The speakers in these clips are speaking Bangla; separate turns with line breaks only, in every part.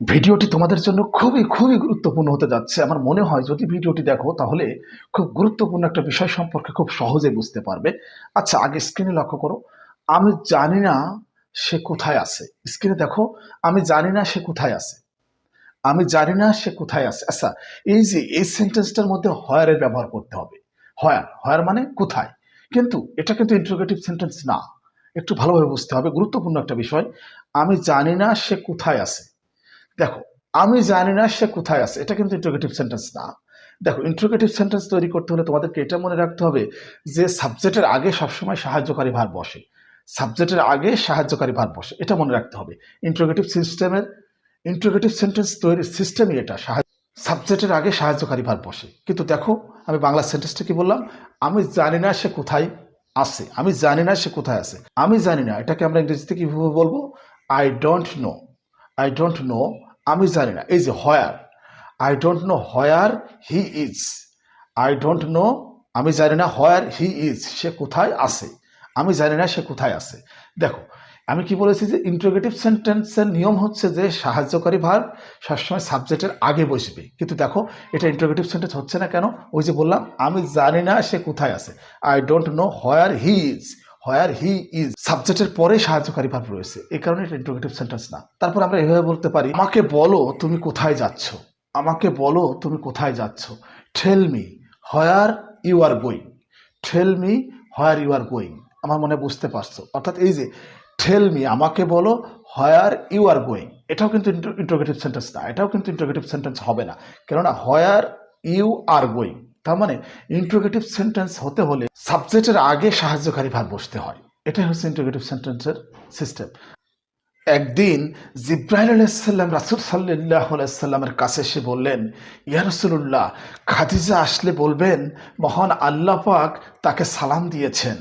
ভিডিওটি তোমাদের জন্য খুবই খুবই গুরুত্বপূর্ণ হতে যাচ্ছে। আমার মনে হয় যদি ভিডিওটি দেখো তাহলে খুব গুরুত্বপূর্ণ একটা বিষয় সম্পর্কে খুব সহজে বুঝতে পারবে। আচ্ছা, আগে স্ক্রিনে লক্ষ্য করো। আমি জানি না সে কোথায় আছে। স্ক্রিনে দেখো, আমি জানি না সে কোথায় আছে। আমি জানি না সে কোথায় আছে। আচ্ছা, এই যে এই সেন্টেন্সটার মধ্যে হয়ারের ব্যবহার করতে হবে। হয়ার, হয়ার মানে কোথায়। কিন্তু এটা কিন্তু ইন্টারোগেটিভ সেন্টেন্স না। একটু ভালোভাবে বুঝতে হবে, গুরুত্বপূর্ণ একটা বিষয়। আমি জানি না সে কোথায় আছে। দেখো, আমি জানি না সে কোথায় আছে, এটা কিন্তু ইন্টারোগেটিভ সেন্টেন্স না। দেখো, ইন্টারোগেটিভ সেন্টেন্স তৈরি করতে হলে তোমাদেরকে এটা মনে রাখতে হবে যে সাবজেক্টের আগে সবসময় সাহায্যকারী ভার্ব বসে। সাবজেক্টের আগে সাহায্যকারী ভার্ব বসে, এটা মনে রাখতে হবে। ইন্টারোগেটিভ সিস্টেমের ইন্টারোগেটিভ সেন্টেন্স তৈরির সিস্টেমই এটা। সাবজেক্টের আগে সাহায্যকারী ভার্ব বসে। কিন্তু দেখো, আমি বাংলা সেন্টেন্সটা কি বললাম? আমি জানি না সে কোথায় আছে। আমি জানি না সে কোথায় আছে। আমি জানি না, এটাকে আমরা ইংরেজিতে কিভাবে বলবো? I don't know. I don't know, আমি জানি না। এই যে where, I don't know where he is. I don't know, আমি জানি না হোয়ার হি ইজ, সে কোথায় আছে। আমি জানি না সে কোথায় আছে। দেখো, আমি কি বলেছি যে ইন্টারোগেটিভ সেন্টেন্সের নিয়ম হচ্ছে যে সাহায্যকারী ভার্ব সবসময় সাবজেক্টের আগে বসবে। কিন্তু দেখো, এটা ইন্টারোগেটিভ সেন্টেন্স হচ্ছে না কেন? ওই যে বললাম, আমি জানি না সে কোথায় আছে। I don't know where he is. Where he is সাবজেক্টের পরে সাহায্যকারী ভার্ব রয়েছে, এই কারণে এটা ইন্টারোগেটিভ সেন্টেন্স না। তারপর আমরা এভাবে বলতে পারি, আমাকে বলো তুমি কোথায় যাচ্ছ। আমাকে বলো তুমি কোথায় যাচ্ছ। Tell me where you are going. Tell me where you are going. আমার মনে বুঝতে পারছো? অর্থাৎ এই যে টেল মি, আমাকে বলো হোয়ার ইউ আর গোয়িং, এটাও কিন্তু ইন্টারোগেটিভ সেন্টেন্স না। এটাও কিন্তু ইন্টারোগেটিভ সেন্টেন্স হবে না। কেননা হোয়ার ইউ আর গোয়িং, তার মানে ইন্টারোগেটিভ সেন্টেন্স হতে হলে সাবজেক্টের আগে সাহায্যকারী ভার্ব বসতে হয়। এটাই হচ্ছে ইন্টারোগেটিভ সেন্টেন্সের সিস্টেম। একদিন জিব্রাইল আলাইসাল্লাম রাসূল সাল্লাল্লাহু আলাইহি সাল্লামের কাছে এসে বললেন, ইয়া রাসূলুল্লাহ, খাদিজা আসলে বলবেন মহান আল্লাহ পাক তাকে সালাম দিয়েছেন।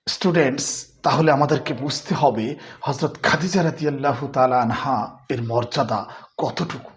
স্টুডেন্টস, তাহলে আমাদেরকে বুঝতে হবে হযরত খাদিজা রাদিয়াল্লাহু তাআলা আনহা এর মর্যাদা কতটুকু।